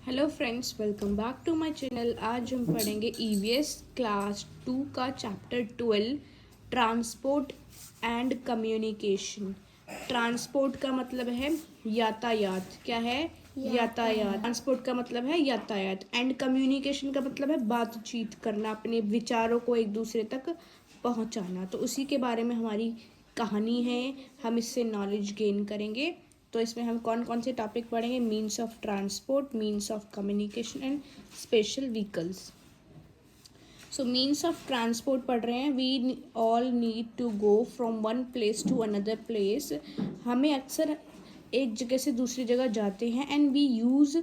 Hello friends, welcome back to my channel. आज हम पढ़ेंगे ईवीएस क्लास 2 का chapter 12 transport and communication. Transport का मतलब है यातायात। क्या है? यातायात। ट्रांसपोर्ट का मतलब है यातायात एंड कम्युनिकेशन का मतलब है बातचीत करना, अपने विचारों को एक दूसरे तक पहुंचाना। तो उसी के बारे में हमारी कहानी है, हम इससे नॉलेज गेन करेंगे। तो इसमें हम कौन कौन से टॉपिक पढ़ेंगे? Means of transport, means of communication and special vehicles. So means of transport पढ़ रहे हैं। We all need to go from one place to another place. हमें अक्सर एक जगह से दूसरी जगह जाते हैं and we use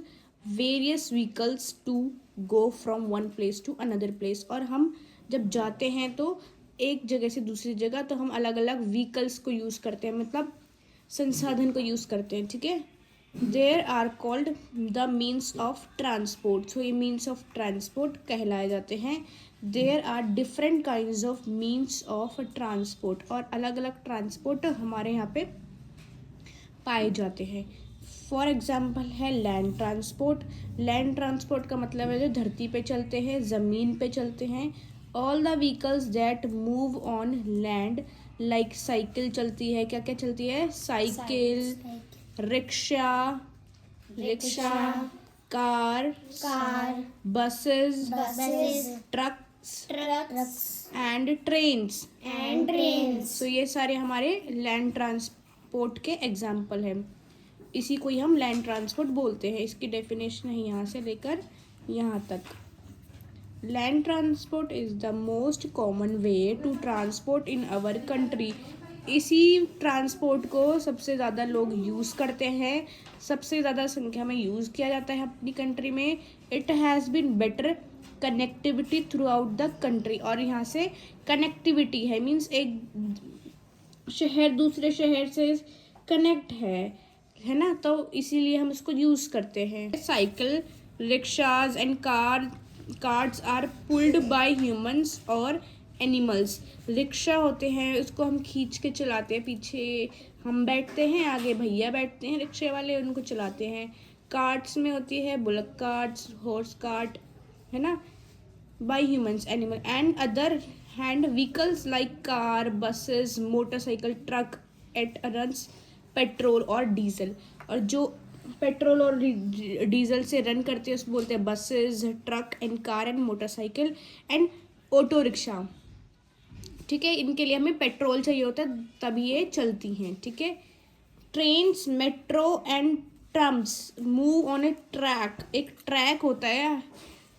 various vehicles to go from one place to another place. और हम जब जाते हैं तो एक जगह से दूसरी जगह तो हम अलग अलग व्हीकल्स को यूज़ करते हैं, मतलब संसाधन को यूज़ करते हैं। ठीक है, there are called the means of transport. So ये मीन्स ऑफ ट्रांसपोर्ट कहलाए जाते हैं। There are different kinds of means of transport, और अलग अलग ट्रांसपोर्ट हमारे यहाँ पे पाए जाते हैं। फॉर एग्जाम्पल है लैंड ट्रांसपोर्ट। लैंड ट्रांसपोर्ट का मतलब है जो धरती पे चलते हैं, ज़मीन पे चलते हैं। All the vehicles that move on land, like cycle चलती है। क्या क्या चलती है? Cycle, rickshaw, rickshaw, car, buses, trucks and trains. So ये सारे हमारे लैंड ट्रांसपोर्ट के एग्जाम्पल हैं। इसी को ही हम लैंड ट्रांसपोर्ट बोलते हैं। इसकी डेफिनेशन है यहाँ से लेकर यहाँ तक। Land transport is the most common way to transport in our country. इसी ट्रांसपोर्ट को सबसे ज़्यादा लोग यूज़ करते हैं, सबसे ज़्यादा संख्या में यूज़ किया जाता है अपनी कंट्री में। It has been better connectivity throughout the country. और यहाँ से कनेक्टिविटी है, मीन्स एक शहर दूसरे शहर से कनेक्ट है ना, तो इसीलिए हम इसको यूज़ करते हैं। Cycle, rickshaws and cars are pulled by humans और एनिमल्स। रिक्शा होते हैं, उसको हम खींच के चलाते हैं, पीछे हम बैठते हैं, आगे भैया बैठते हैं रिक्शे वाले, उनको चलाते हैं। कार्ट्स में होती है बुलक कार्ट्स, हॉर्स कार्ट, है ना, by humans, animal and other hand vehicles like car, buses, motorcycle, truck at runs petrol और डीजल। और जो पेट्रोल और डीजल से रन करते हैं उसको बोलते हैं buses, truck and car and motorcycle and auto rickshaw. ठीक है, इनके लिए हमें पेट्रोल चाहिए होता है तभी ये चलती हैं। ठीक है, trains, metro and terms move on A track. एक ट्रैक होता है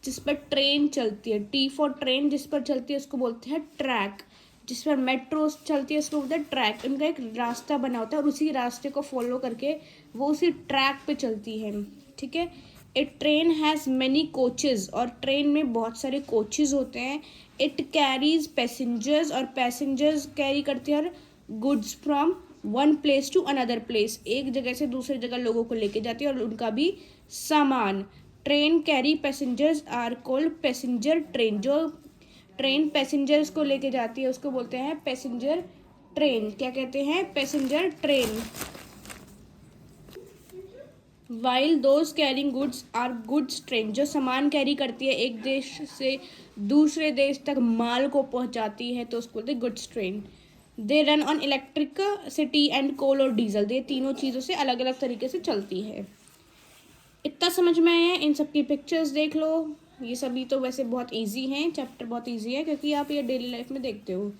जिस पर ट्रेन चलती है। टी फॉर ट्रेन, जिस पर चलती है उसको बोलते हैं ट्रैक। जिस पर मेट्रो चलती है उसको बोलते हैं ट्रैक। इनका एक रास्ता बना होता है और उसी रास्ते को फॉलो करके वो उसी ट्रैक पे चलती है। ठीक है, a train has many coaches, और ट्रेन में बहुत सारे कोचेज होते हैं। इट कैरीज पैसेंजर्स, और पैसेंजर्स कैरी करते हैं goods from one place to another place. एक जगह से दूसरी जगह लोगों को लेके जाती है और उनका भी सामान। Train carry passengers are called passenger train. जो ट्रेन पैसेंजर्स को लेके जाती है उसको बोलते हैं पैसेंजर ट्रेन। क्या कहते हैं? Passenger train. While those carrying goods are goods train. जो सामान कैरी करती है, एक देश से दूसरे देश तक माल को पहुंचाती है, तो उसको बोलते हैं goods train. They run on electricity and coal और डीजल। ये तीनों चीज़ों से अलग अलग तरीके से चलती है। इतना समझ में आया? इन सब की पिक्चर्स देख लो। ये सभी तो वैसे बहुत इजी हैं, चैप्टर बहुत इजी है क्योंकि आप ये डेली लाइफ में देखते हो।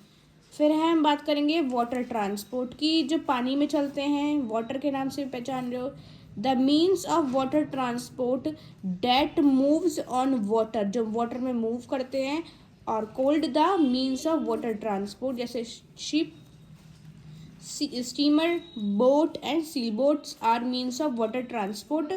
फिर है हम बात करेंगे वाटर ट्रांसपोर्ट की, जो पानी में चलते हैं, वाटर के नाम से पहचान रहे हो। The means of water transport that moves on water, जो वाटर में मूव करते हैं। और called the means of water transport, जैसे ship, steamer, boat and sea boats are means of water transport.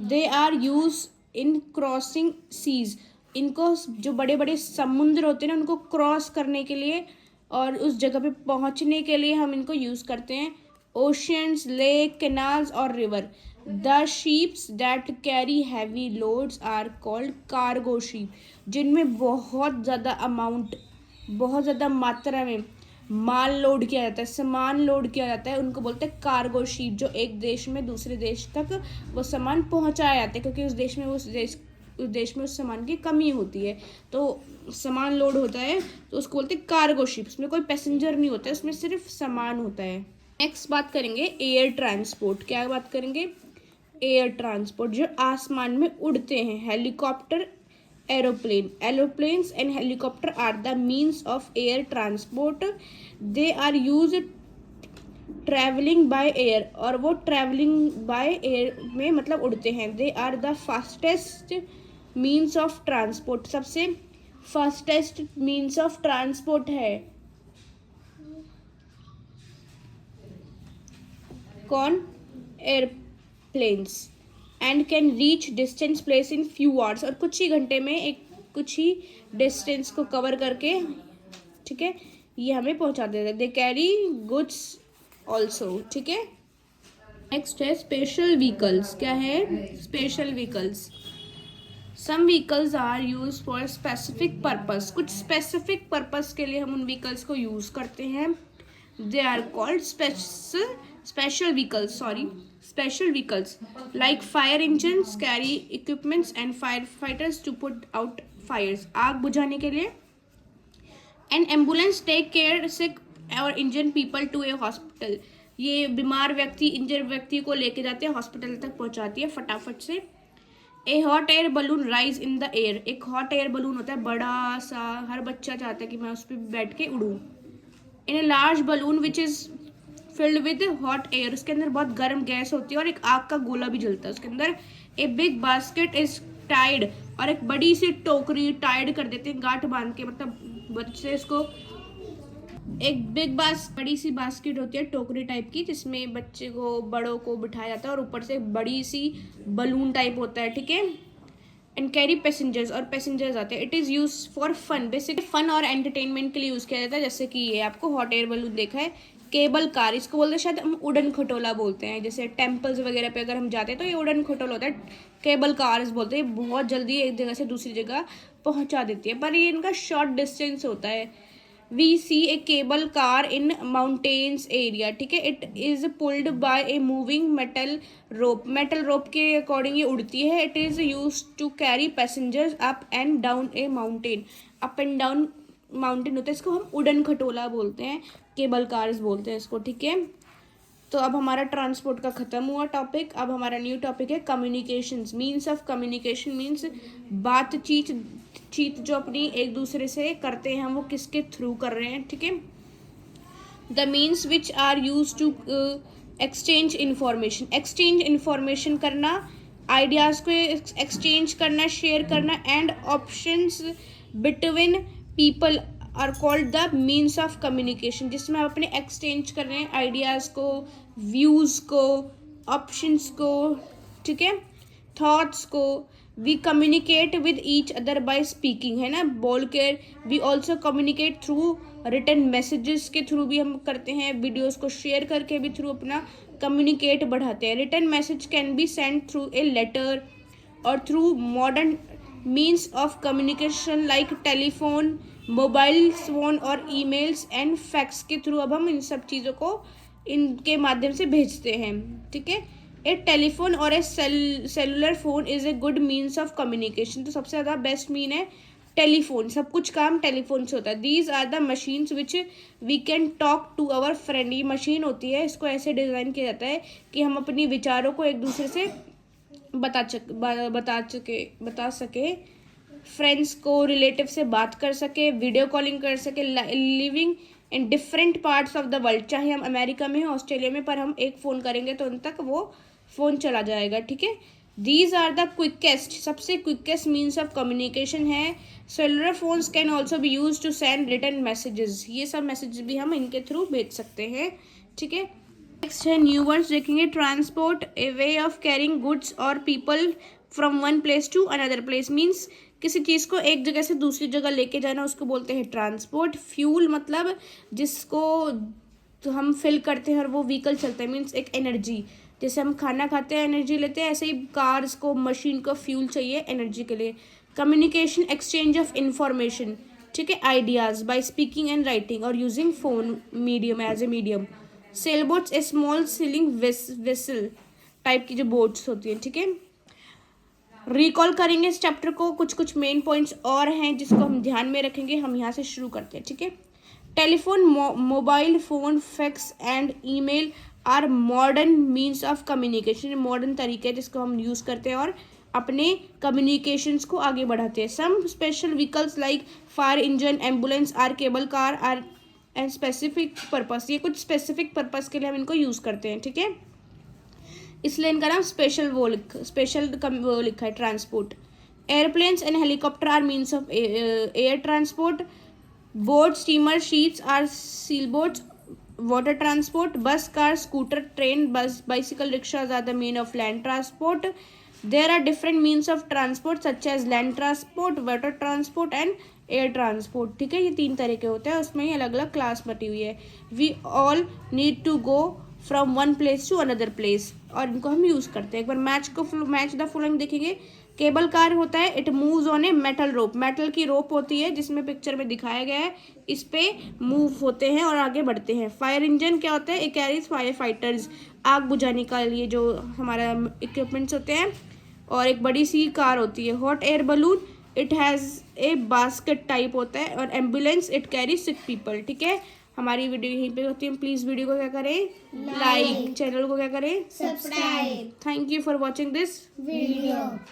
They are use in crossing seas. इनको जो बड़े बड़े समुद्र होते हैं ना, उनको क्रॉस करने के लिए और उस जगह पे पहुंचने के लिए हम इनको यूज़ करते हैं। ओशियंस, लेक, कैनाल्स और river. The ships that carry heavy loads are called cargo ship. जिनमें बहुत ज़्यादा मात्रा में माल लोड किया जाता है, सामान लोड किया जाता है, उनको बोलते हैं कार्गो शिप। जो एक देश में दूसरे देश तक वो सामान पहुंचाया जाता है, क्योंकि उस देश में उस सामान की कमी होती है, तो सामान लोड होता है तो उसको बोलते हैं कार्गो शिप। उसमें कोई पैसेंजर नहीं होता है, उसमें सिर्फ सामान होता है। नेक्स्ट बात करेंगे एयर ट्रांसपोर्ट। क्या बात करेंगे? एयर ट्रांसपोर्ट, जो आसमान में उड़ते हैं। Helicopter, aeroplanes and helicopter are the means of air transport. They are use travelling by air, और वो ट्रैवलिंग बाय एयर में मतलब उड़ते हैं। They are the fastest means of transport, सबसे फास्टेस्ट मीन्स ऑफ ट्रांसपोर्ट है कौन? Airplanes. And can reach distance place in few hours, और कुछ ही घंटे में कुछ ही डिस्टेंस को कवर करके, ठीक है, ये हमें पहुंचा देते हैं। दे कैरी गुड्स ऑल्सो, ठीक है। नेक्स्ट है स्पेशल व्हीकल्स। क्या है? Special vehicles. Some vehicles are use for specific purpose, कुछ स्पेसिफिक पर्पस के लिए हम उन व्हीकल्स को यूज करते हैं। They are called special vehicles like fire engines carry equipments and firefighters to put out fires, आग बुझाने के लिए। and ambulance take care sick or injured people to a hospital, ये बीमार व्यक्ति, इंजर्ड व्यक्ति को लेके जाते हैं, हॉस्पिटल तक पहुंचाती है फटाफट से। ए hot air balloon rise in the air, एक हॉट एयर बलून होता है बड़ा सा, हर बच्चा चाहता है कि मैं उस पर बैठ के उड़ूँ। In a large balloon which is filled with hot air, उसके अंदर बहुत गर्म गैस होती है और एक आग का गोला भी जलता है उसके अंदर। A big basket is tied, और एक बड़ी सी टोकरी टाइड कर देते हैं, गांठ बांध के, मतलब बच्चे इसको, एक बड़ी सी बास्केट होती है टोकरी टाइप की, जिसमें बच्चे को, बड़ों को बिठाया जाता है, और ऊपर से बड़ी सी बलून टाइप होता है, ठीक है। एंड कैरी पैसेंजर्स, और पैसेंजर्स आते हैं। It is use for fun, basically fun और एंटरटेनमेंट के लिए यूज़ किया जाता है। जैसे कि ये आपको हॉट एयर बलून देखा है। केबल कार, इसको बोलते हैं, शायद हम उड़न खटोला बोलते हैं, जैसे टेम्पल्स वगैरह पे अगर हम जाते हैं तो ये उड़न खटोला होता है, केबल कार्स बोलते हैं। बहुत जल्दी एक जगह से दूसरी जगह पहुंचा देती है, पर ये इनका शॉर्ट डिस्टेंस होता है। We see a cable car in mountains area, ठीक है। It is pulled by a moving metal rope के अकॉर्डिंग ये उड़ती है। It is use to carry passengers up and down a mountain, up and down mountain होता है, इसको हम उड़न खटोला बोलते हैं, केबल कार्स बोलते हैं इसको, ठीक है। तो अब हमारा ट्रांसपोर्ट का खत्म हुआ टॉपिक। अब हमारा न्यू टॉपिक है communications. Means of communication means बातचीत जो अपनी एक दूसरे से करते हैं हम, वो किसके थ्रू कर रहे हैं, ठीक है। The means which are use to exchange information करना, आइडियाज़ को एक्सचेंज करना, शेयर करना, and options between people are called the means of communication, जिसमें हम अपने एक्सचेंज कर रहे हैं आइडियाज़ को, व्यूज़ को, ऑप्शंस को, ठीक है, थॉट्स को। We communicate with each other by speaking, है ना, बोल के। We also communicate through written messages के थ्रू भी हम करते हैं, वीडियोस को शेयर करके भी थ्रू अपना कम्युनिकेट बढ़ाते हैं। Written message can be send through a letter और through modern means of communication like telephone, mobile phone और ईमेल्स एंड फैक्स के थ्रू अब हम इन सब चीज़ों को इनके माध्यम से भेजते हैं, ठीक है। ए टेलीफोन और a cellular phone is a good means of communication, तो सबसे ज़्यादा बेस्ट मीन है टेलीफोन, सब कुछ काम टेलीफोन से होता है। These are the machines which we can talk to our friend, ये मशीन होती है, इसको ऐसे डिज़ाइन किया जाता है कि हम अपनी विचारों को एक दूसरे से बता सके, फ्रेंड्स को, रिलेटिव से बात कर सके, वीडियो कॉलिंग कर सके, living in different parts of the world, चाहे हम अमेरिका में हैं, ऑस्ट्रेलिया में, पर हम एक फ़ोन करेंगे तो उन तक वो फ़ोन चला जाएगा, ठीक है। दीज आर द क्विकेस्ट, सबसे क्विकेस्ट मीन्स ऑफ कम्युनिकेशन है। Cellular phones can also be use to send written messages, ये सब मैसेज भी हम इनके थ्रू भेज सकते हैं, ठीक है। नेक्स्ट है न्यू वर्ड्स देखेंगे। Transport, a way of carrying goods और people from one place to another place, means किसी चीज़ को एक जगह से दूसरी जगह लेके जाना, उसको बोलते हैं ट्रांसपोर्ट। फ्यूल मतलब जिसको तो हम फिल करते हैं और वो व्हीकल चलता है, मीन्स एक एनर्जी, जैसे हम खाना खाते हैं एनर्जी लेते हैं, ऐसे ही कार्स को, मशीन को फ्यूल चाहिए एनर्जी के लिए। कम्युनिकेशन, एक्सचेंज ऑफ इंफॉर्मेशन, ठीक है, ideas by speaking and writing और using phone medium as a medium. Sail boats a small sailing vessel type की जो बोट्स होती हैं, ठीक है। रिकॉल करेंगे इस चैप्टर को, कुछ कुछ मेन पॉइंट्स और हैं जिसको हम ध्यान में रखेंगे। हम यहाँ से शुरू करते हैं, ठीक है। Telephone, mobile phone, fax and email are modern means of communication, modern तरीके जिसको हम यूज़ करते हैं और अपने कम्युनिकेशंस को आगे बढ़ाते हैं। Some special vehicles like fire engine, ambulance are cable car are and specific purpose, ये कुछ स्पेसिफिक पर्पस के लिए हम इनको यूज़ करते हैं, ठीक है। इसलिए इनका नाम स्पेशल वो लिखा है, transport. Airplanes and helicopter are means of air transport. Boat, steamer, ships are sail boats, water transport. Bus, car, scooter, train, bus, bicycle, rickshaws are the mean of land transport. There are different means of transport such as land transport, water transport and air transport, ठीक है। ये 3 तरह के होते हैं, उसमें ही अलग अलग क्लास बटी हुई है। We all need to go from one place to another place, और इनको हम यूज़ करते हैं। एक बार मैच द फॉलोइंग देखेंगे। केबल कार होता है, it moves on a metal rope, metal की रोप होती है जिसमें पिक्चर में दिखाया गया है, इस पे मूव होते हैं और आगे बढ़ते हैं। फायर इंजन क्या होता है, इट कैरीज फायर फाइटर्स, आग बुझाने का लिए जो हमारा इक्विपमेंट्स होते हैं। और एक बड़ी सी कार होती है। Hot air balloon, it has a basket type होता है। और एम्बुलेंस, इट कैरी 6 पीपल, ठीक है। हमारी वीडियो यहीं पे होती है। प्लीज़ वीडियो को क्या करें, लाइक, चैनल को क्या करें, subscribe. Thank you for watching this video.